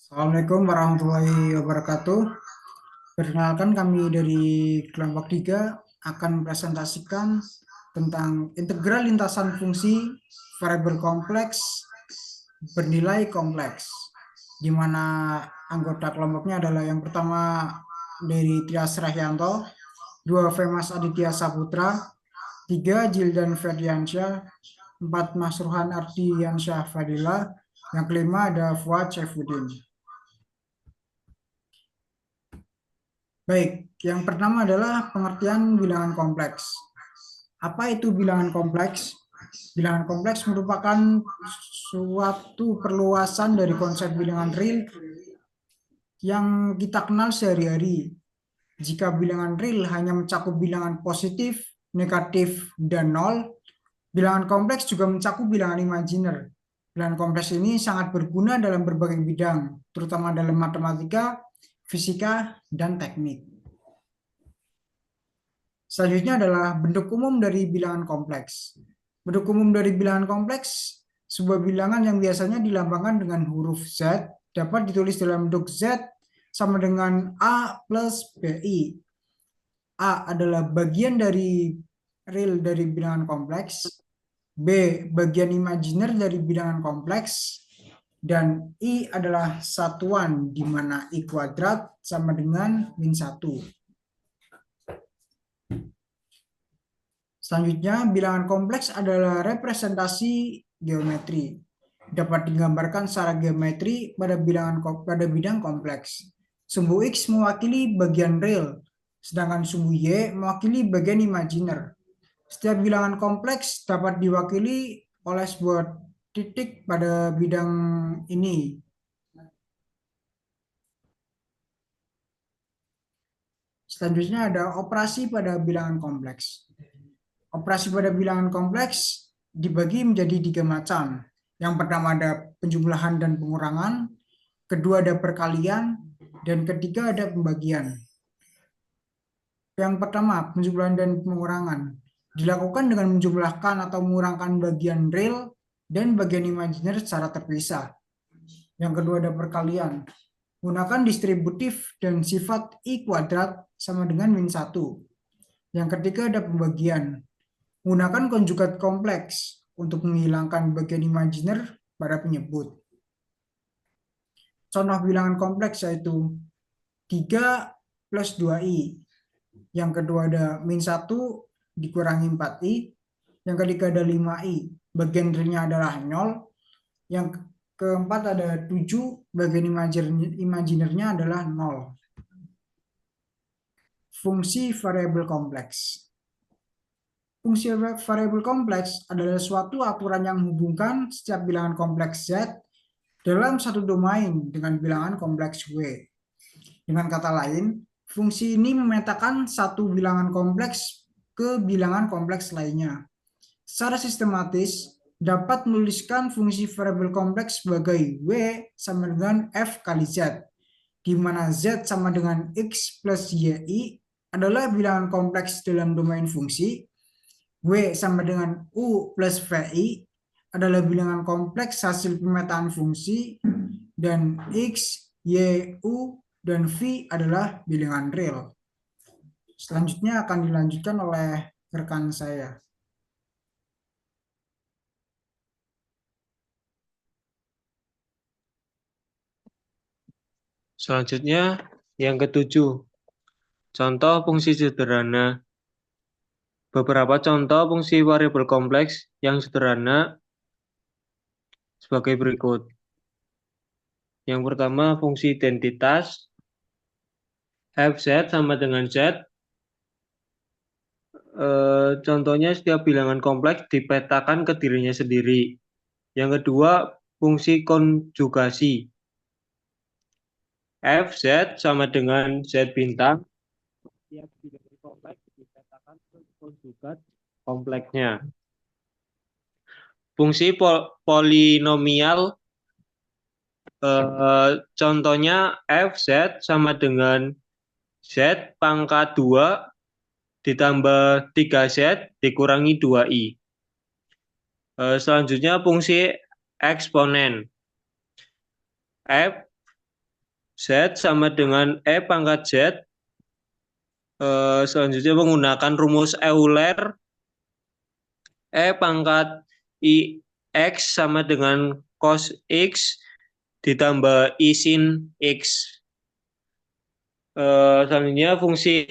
Assalamualaikum warahmatullahi wabarakatuh. Perkenalkan kami dari kelompok 3 akan presentasikan tentang integral lintasan fungsi variabel kompleks bernilai kompleks, di mana anggota kelompoknya adalah yang pertama dari Trias Rahyanto, 2 Femas Aditya Saputra, 3 Jildan Ferdiansyah, 4 Masruhan Ardiansyah Fadila, yang kelima ada Fuad Saifuddin. Baik, yang pertama adalah pengertian bilangan kompleks. Apa itu bilangan kompleks? Bilangan kompleks merupakan suatu perluasan dari konsep bilangan real yang kita kenal sehari-hari. Jika bilangan real hanya mencakup bilangan positif, negatif, dan nol, bilangan kompleks juga mencakup bilangan imajiner. Bilangan kompleks ini sangat berguna dalam berbagai bidang, terutama dalam matematika, fisika, dan teknik. Selanjutnya adalah bentuk umum dari bilangan kompleks. Bentuk umum dari bilangan kompleks, sebuah bilangan yang biasanya dilambangkan dengan huruf Z, dapat ditulis dalam bentuk Z sama dengan A plus BI. A adalah bagian dari real dari bilangan kompleks, B bagian imajiner dari bilangan kompleks, dan I adalah satuan di mana I kuadrat sama dengan min 1. Selanjutnya, bilangan kompleks adalah representasi geometri. Dapat digambarkan secara geometri pada bidang kompleks. Sumbu X mewakili bagian real, sedangkan sumbu Y mewakili bagian imajiner. Setiap bilangan kompleks dapat diwakili oleh sebuah titik pada bidang ini. Selanjutnya ada operasi pada bilangan kompleks. Operasi pada bilangan kompleks dibagi menjadi 3 macam. Yang pertama ada penjumlahan dan pengurangan, kedua ada perkalian, dan ketiga ada pembagian. Yang pertama, penjumlahan dan pengurangan dilakukan dengan menjumlahkan atau mengurangkan bagian real dan bagian imajiner secara terpisah. Yang kedua ada perkalian. Gunakan distributif dan sifat I kuadrat sama dengan min 1. Yang ketiga ada pembagian. Gunakan konjugat kompleks untuk menghilangkan bagian imajiner pada penyebut. Contoh bilangan kompleks yaitu 3 plus 2i. Yang kedua ada min 1 dikurangi 4i. Yang ketiga ada 5i. Bagian realnya adalah 0. Yang keempat ada 7. Bagian imajinernya adalah 0. Fungsi variabel kompleks. Fungsi variabel kompleks adalah suatu aturan yang menghubungkan setiap bilangan kompleks Z dalam satu domain dengan bilangan kompleks W. Dengan kata lain, fungsi ini memetakan satu bilangan kompleks ke bilangan kompleks lainnya. Secara sistematis, dapat menuliskan fungsi variabel kompleks sebagai W sama dengan F kali Z, di mana Z sama dengan X plus YI adalah bilangan kompleks dalam domain fungsi, W sama dengan U plus VI adalah bilangan kompleks hasil pemetaan fungsi, dan X, Y, U, dan V adalah bilangan real. Selanjutnya akan dilanjutkan oleh rekan saya. Selanjutnya, yang ketujuh, contoh fungsi sederhana. Beberapa contoh fungsi variabel kompleks yang sederhana sebagai berikut. Yang pertama, fungsi identitas. Fz sama dengan Z. Contohnya, setiap bilangan kompleks dipetakan ke dirinya sendiri. Yang kedua, fungsi konjugasi. Fz sama dengan Z bintang. Setiap bilangan kompleks dipetakan ke konjugat kompleksnya. Fungsi polinomial, contohnya Fz sama dengan Z pangkat 2 ditambah 3Z dikurangi 2i. Selanjutnya fungsi eksponen. F Z sama dengan E pangkat Z. Selanjutnya menggunakan rumus Euler, E pangkat I X sama dengan cos X ditambah I sin X. Selanjutnya fungsi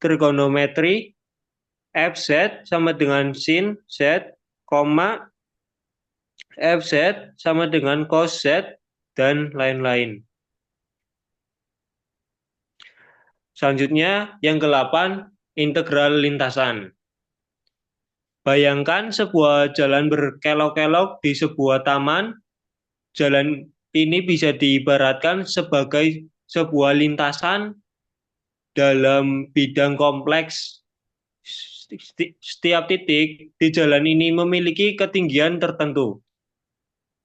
trigonometri Fz sama dengan sin Z, Fz sama dengan cos Z, dan lain-lain. Selanjutnya yang ke-8, integral lintasan. Bayangkan sebuah jalan berkelok-kelok di sebuah taman. Jalan ini bisa diibaratkan sebagai sebuah lintasan dalam bidang kompleks. Setiap titik di jalan ini memiliki ketinggian tertentu.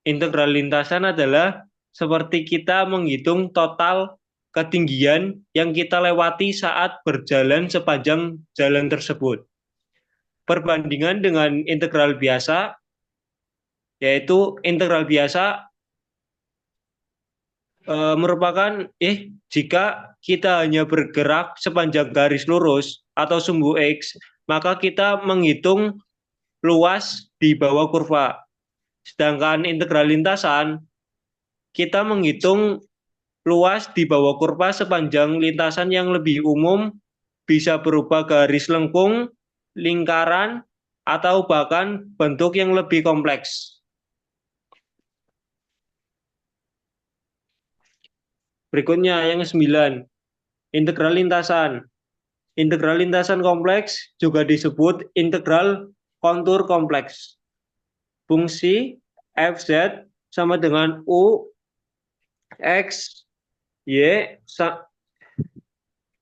Integral lintasan adalah seperti kita menghitung total ketinggian yang kita lewati saat berjalan sepanjang jalan tersebut. Perbandingan dengan integral biasa, yaitu integral biasa merupakan jika kita hanya bergerak sepanjang garis lurus atau sumbu X, maka kita menghitung luas di bawah kurva. Sedangkan integral lintasan, kita menghitung luas di bawah kurva sepanjang lintasan yang lebih umum, bisa berupa garis lengkung, lingkaran, atau bahkan bentuk yang lebih kompleks. Berikutnya yang ke-9, integral lintasan. Integral lintasan kompleks juga disebut integral kontur kompleks. Fungsi Fz sama dengan U X Y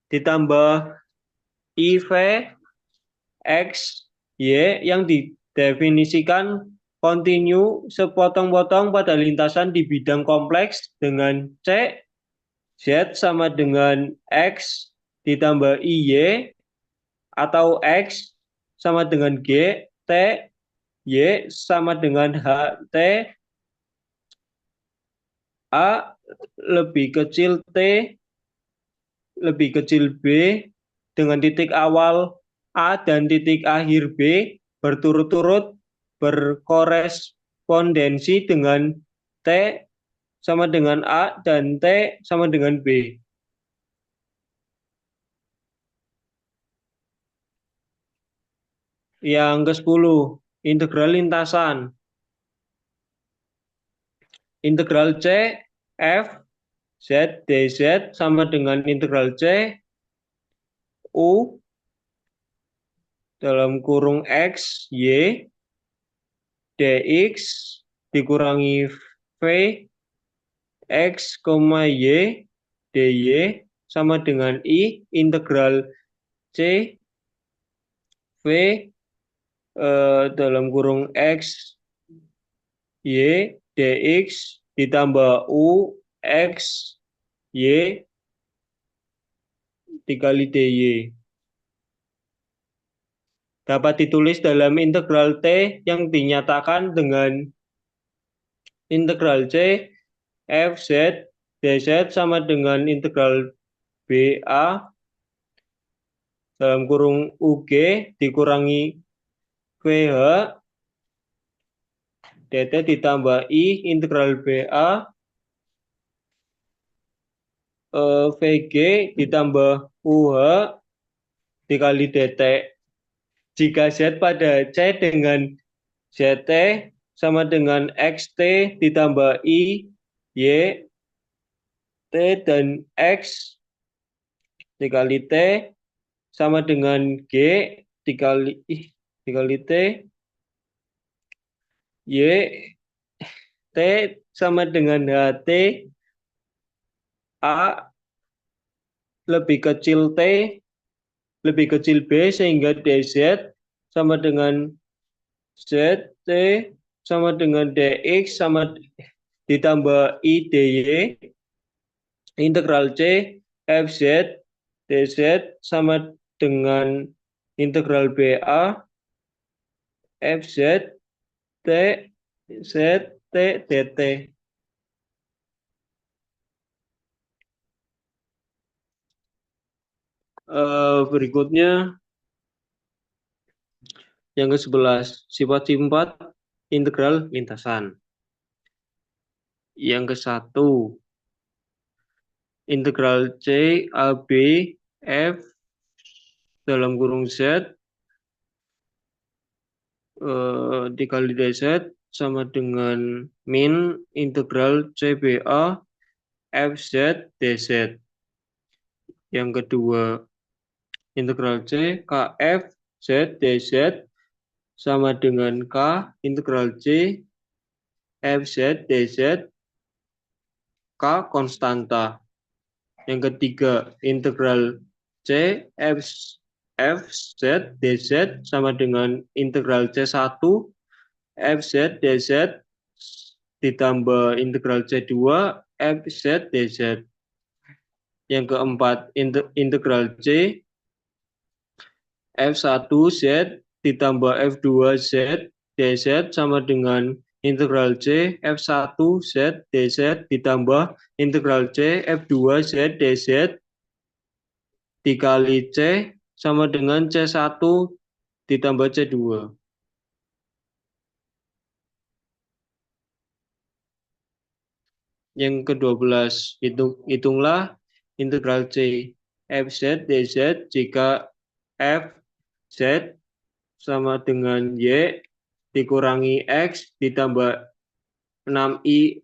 ditambah IV X Y yang didefinisikan kontinu sepotong-potong pada lintasan di bidang kompleks dengan C Z sama dengan X ditambah IY atau X sama dengan G T Y sama dengan HT A lebih kecil T lebih kecil B dengan titik awal A dan titik akhir B berturut-turut berkorespondensi dengan T sama dengan A dan T sama dengan B. Yang ke-10, integral lintasan. Integral C F Z dz sama dengan integral C U dalam kurung X Y dx dikurangi V X, Y dy sama dengan I integral C V dalam kurung X Y dx ditambah U X Y dikali dy. Dapat ditulis dalam integral T yang dinyatakan dengan integral C Fz dz sama dengan integral BA dalam kurung UG dikurangi VH dt ditambah I integral BA VG ditambah UH dikali dt. Jika Z pada C dengan ZT sama dengan XT ditambah I, Y, T, dan X dikali T sama dengan G dikali T, Y, T sama dengan HT, A lebih kecil T, lebih kecil B sehingga DZ sama dengan ZT sama dengan DX sama ditambah I DY integral C FZ DZ sama dengan integral BA FZ T Z T dt. Berikutnya yang ke-11, sifat-sifat integral lintasan. Yang ke-1, integral C AB F dalam kurung Z dikali dz sama dengan min integral CBA FZ dz. Yang kedua, integral C KF Z dz sama dengan K integral C FZ dz K konstanta. Yang ketiga, integral C FZ dz sama dengan integral C1 FZ dz ditambah integral C2 FZ dz. Yang keempat, integral C F1Z ditambah F2Z dz sama dengan integral C F1Z dz ditambah integral C F2Z dz dikali C sama dengan C1 ditambah C2. Yang ke-12, hitunglah integral C Fz dz jika Fz sama dengan Y dikurangi X ditambah 6I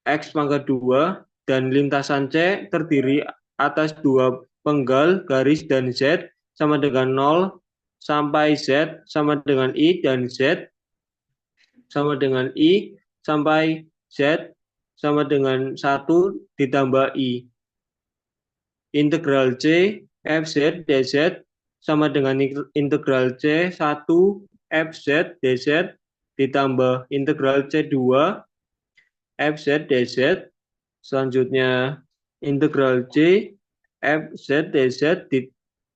X pangkat 2 dan lintasan C terdiri atas dua penggal garis dan Z sama dengan 0 sampai Z sama dengan I dan Z sama dengan I sampai Z sama dengan 1 ditambah I. Integral C Fz dz sama dengan integral C1 Fz dz ditambah integral C2 Fz dz. Selanjutnya integral C Fz dz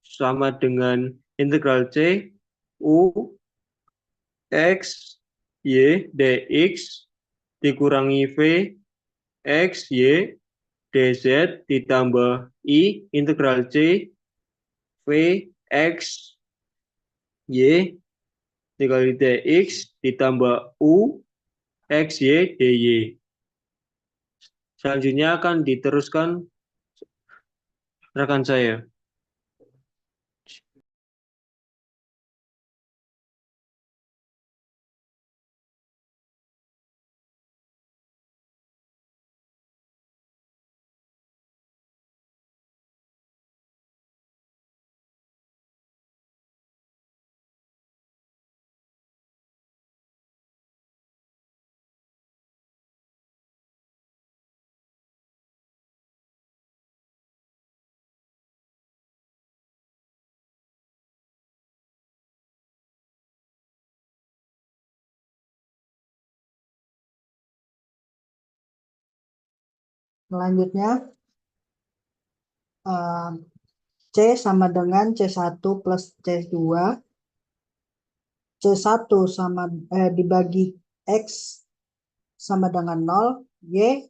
sama dengan integral C U X Y dx dikurangi V X Y dz ditambah I integral C V X Y dikali dx ditambah U X Y dy. Selanjutnya akan diteruskan rekan saya. Selanjutnya C sama dengan C1 plus C2. C1 sama dibagi X sama dengan 0, Y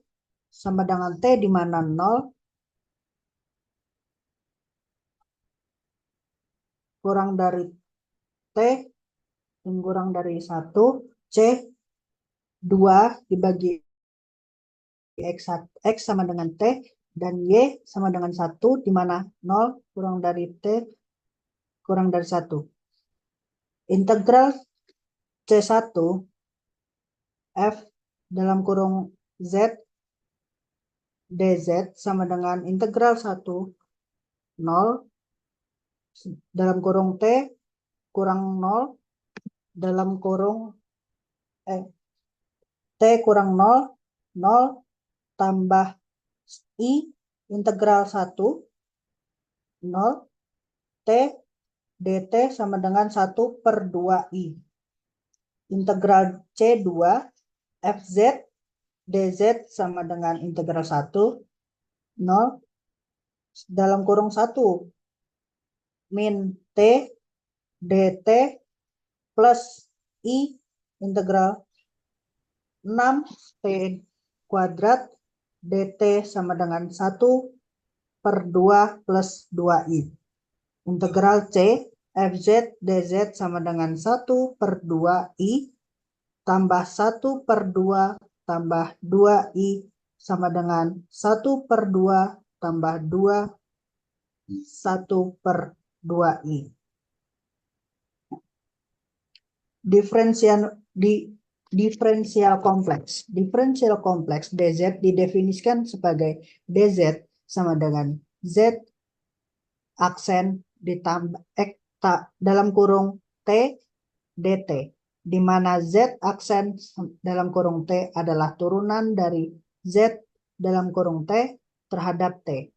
sama dengan T di mana 0 kurang dari T dan kurang dari 1, C2 dibagi X sama dengan T dan Y sama dengan 1 di mana 0 kurang dari T kurang dari 1. Integral C1 F dalam kurung Z dz sama dengan integral 1 0 dalam kurung T kurang 0 dalam kurung T kurang 0 0 tambah I integral 1 0 T dt sama dengan 1 per 2I. Integral C2 Fz dz sama dengan integral 1 0 dalam kurung 1 min T dt plus I integral 6 T kuadrat dt sama dengan 1 per 2 plus 2i. Integral C fz dz sama dengan 1 per 2i tambah 1 per 2 tambah 2i sama dengan 1 per 2 tambah 2 1 per 2i. Diferensial kompleks. Diferensial kompleks dz didefinisikan sebagai dz sama dengan z aksen ditambah dalam kurung t dt, di mana z aksen dalam kurung t adalah turunan dari z dalam kurung t terhadap t.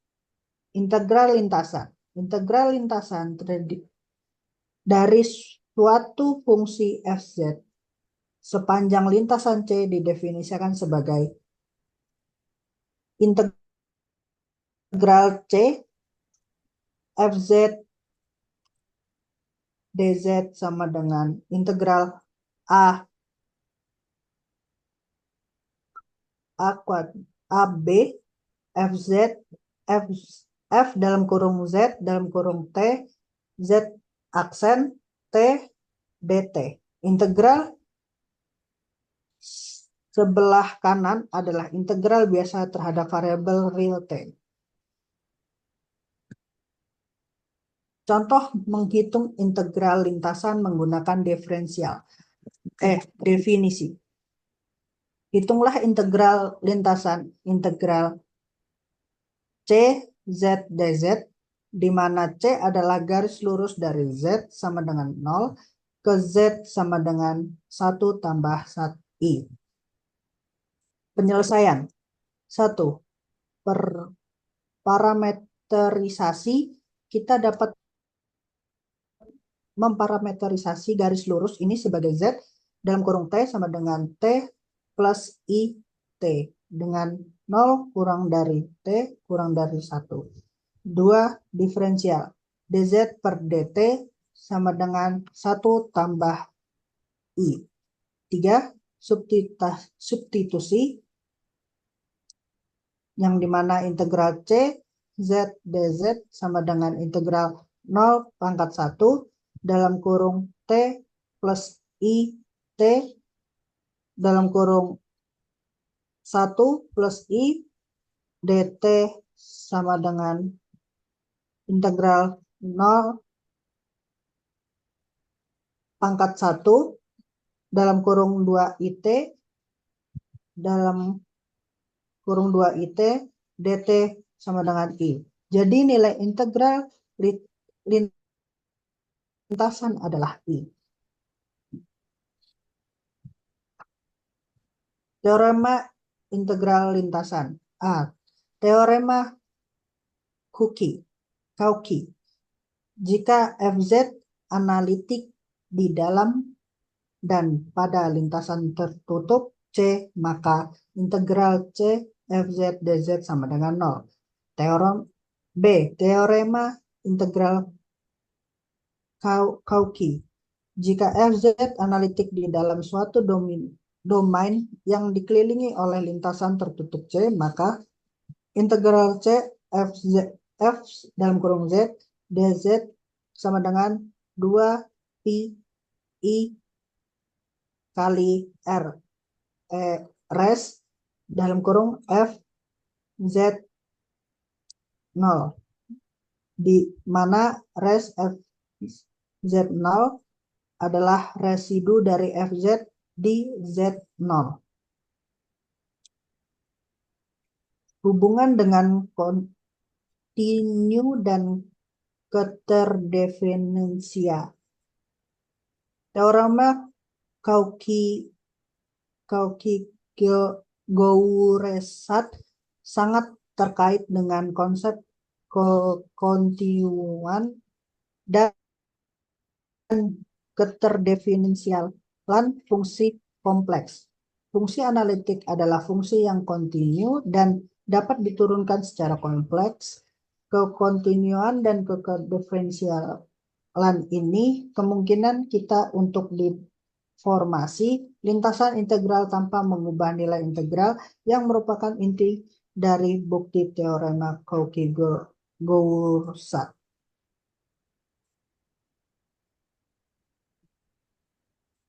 Integral lintasan. Integral lintasan dari suatu fungsi fz sepanjang lintasan C didefinisikan sebagai integral C fz dz sama dengan integral a ab fz f dalam kurung z dalam kurung t z aksen t dt. Integral sebelah kanan adalah integral biasa terhadap variabel real t. Contoh menghitung integral lintasan menggunakan definisi. Hitunglah integral lintasan integral C z dz, di mana C adalah garis lurus dari z sama dengan 0 ke z sama dengan 1 tambah 1i. Penyelesaian. 1. Parameterisasi. Kita dapat memparameterisasi garis lurus ini sebagai z dalam kurung t sama dengan t plus i t dengan 0 kurang dari t kurang dari 1. 2. Diferensial. dz per dt sama dengan 1 tambah i. 3. Substitusi, yang dimana integral C z dz sama dengan integral 0 pangkat 1 dalam kurung T plus I T dalam kurung 1 plus I dt sama dengan integral 0 pangkat 1 dalam kurung 2 IT dalam kurung 2 IT dt sama dengan I. Jadi nilai integral lintasan adalah I. Teorema integral lintasan. A. Teorema Cauchy. Jika fz analitik di dalam dan pada lintasan tertutup C, maka integral C fz dz sama dengan 0. Teorema integral Cauchy. Jika fz analitik di dalam suatu domain yang dikelilingi oleh lintasan tertutup C, maka integral C f dalam kurung z dz sama dengan 2 pi i kali r res dalam kurung f z 0, di mana res f z 0 adalah residu dari fz di z0. Hubungan dengan kontinu dan keterdefinensia. Teorema Cauchy-Gouresat sangat terkait dengan konsep kontinuan dan keterdefinisialan fungsi kompleks. Fungsi analitik adalah fungsi yang kontinu dan dapat diturunkan secara kompleks. Kekontinuan dan keterdefinisialan ini kemungkinan kita untuk diformasi lintasan integral tanpa mengubah nilai integral yang merupakan inti dari bukti teorema Cauchy-Gouresat. Gaussat.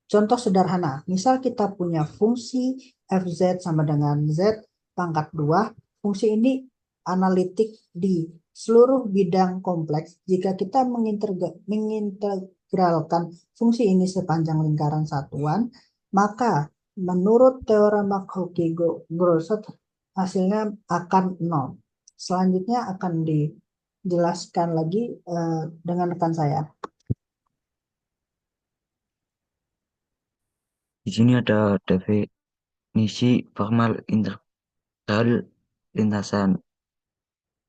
Contoh sederhana, misal kita punya fungsi fz sama dengan z pangkat 2. Fungsi ini analitik di seluruh bidang kompleks. Jika kita mengintegralkan fungsi ini sepanjang lingkaran satuan, maka menurut teorema Markovski-Grosset hasilnya akan 0. Selanjutnya akan dijelaskan lagi dengan rekan saya. Di sini ada definisi formal integral lintasan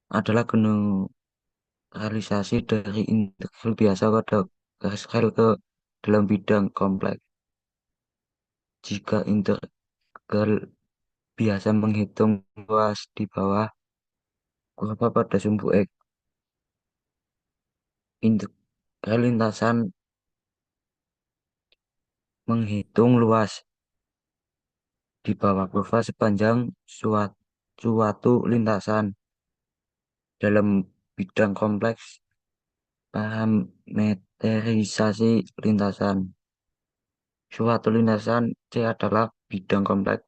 adalah generalisasi dari integral biasa pada garis rel ke dalam bidang kompleks. Jika integral biasa menghitung luas di bawah kurva pada sumbu X, integral lintasan menghitung luas di bawah kurva sepanjang suatu lintasan dalam bidang kompleks. Parameterisasi lintasan. Suatu lintasan C adalah bidang kompleks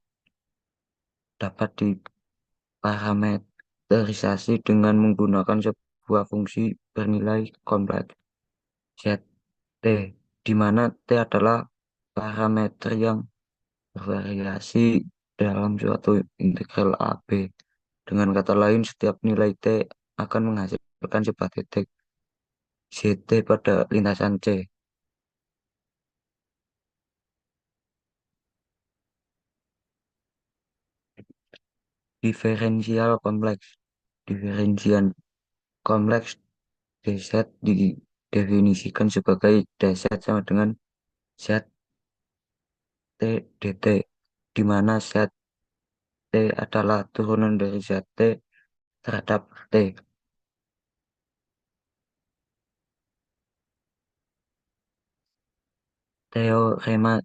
dapat diparameterisasi dengan menggunakan sebuah fungsi bernilai kompleks ZT, di mana T adalah parameter yang bervariasi dalam suatu integral AB. Dengan kata lain, setiap nilai T akan menghasilkan sebuah titik ZT pada lintasan C. Diferensial kompleks. Diferensian kompleks dz didefinisikan sebagai dz sama dengan zt dt, di mana zt adalah turunan dari zt terhadap t. Teorema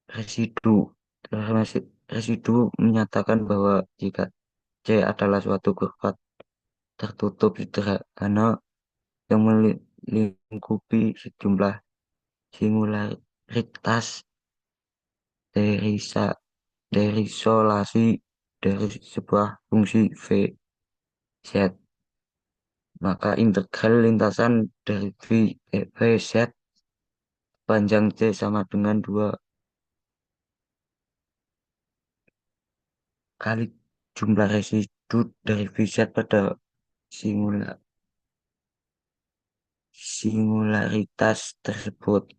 residu. Teorema residu menyatakan bahwa jika C adalah suatu kurva tertutup sederhana yang melingkupi sejumlah singularitas derisolasi dari sebuah fungsi V Z, maka integral lintasan dari V Z panjang C sama dengan 2 kali jumlah residu dari VZ pada singularitas tersebut.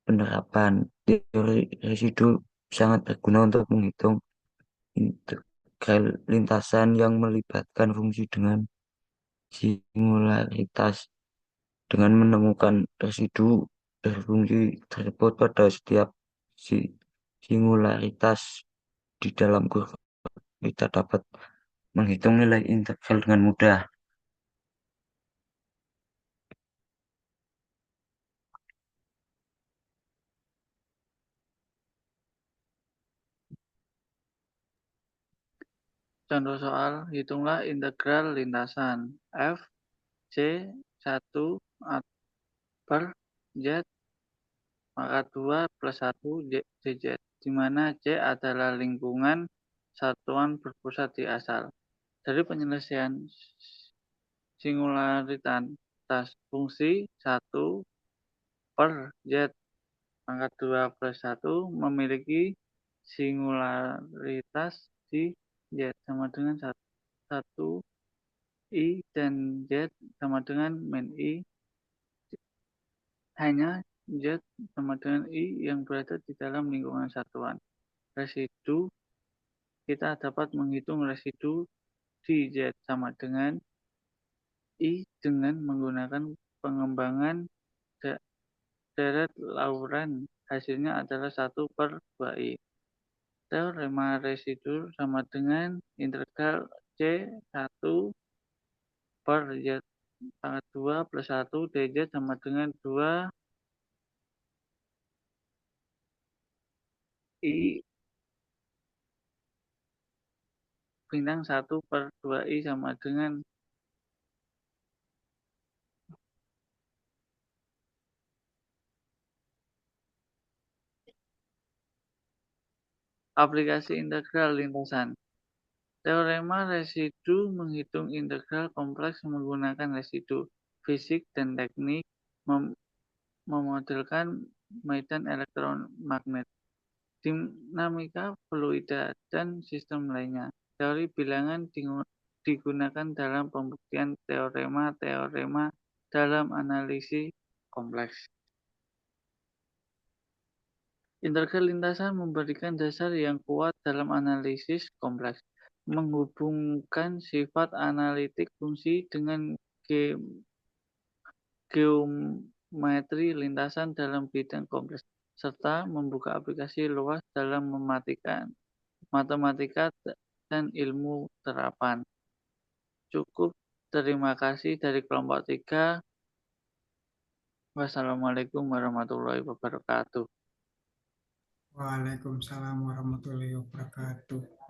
Penerapan teori residu sangat berguna untuk menghitung integral lintasan yang melibatkan fungsi dengan singularitas. Dengan menemukan residu dari fungsi tersebut pada setiap singularitas di dalam kurva, kita dapat menghitung nilai integral dengan mudah. Contoh soal, hitunglah integral lintasan f c 1 per z pangkat 2 plus 1 dz, di mana C adalah lingkungan satuan berpusat di asal. Dari penyelesaian singularitas fungsi 1 per z pangkat 2 plus 1 memiliki singularitas di z sama dengan 1 I dan Z sama dengan min I. Hanya Z sama dengan I yang berada di dalam lingkungan satuan. Residu, kita dapat menghitung residu di Z sama dengan I dengan menggunakan pengembangan Deret-Lawrence. Hasilnya adalah 1 per 2I. Teorema residu sama dengan integral C1 per Z pangkat 2 plus 1 dz sama dengan 2 I bintang 1 per 2I sama dengan Aplikasi integral lintasan. Teorema residu menghitung integral kompleks menggunakan residu. Fisik dan teknik memodelkan medan elektromagnet, dinamika fluida, dan sistem lainnya. Teori bilangan digunakan dalam pembuktian teorema-teorema dalam analisis kompleks. Integral lintasan memberikan dasar yang kuat dalam analisis kompleks, menghubungkan sifat analitik fungsi dengan geometri lintasan dalam bidang kompleks, serta membuka aplikasi luas dalam matematika dan ilmu terapan. Cukup, terima kasih dari kelompok 3. Wassalamualaikum warahmatullahi wabarakatuh. Waalaikumsalam warahmatullahi wabarakatuh.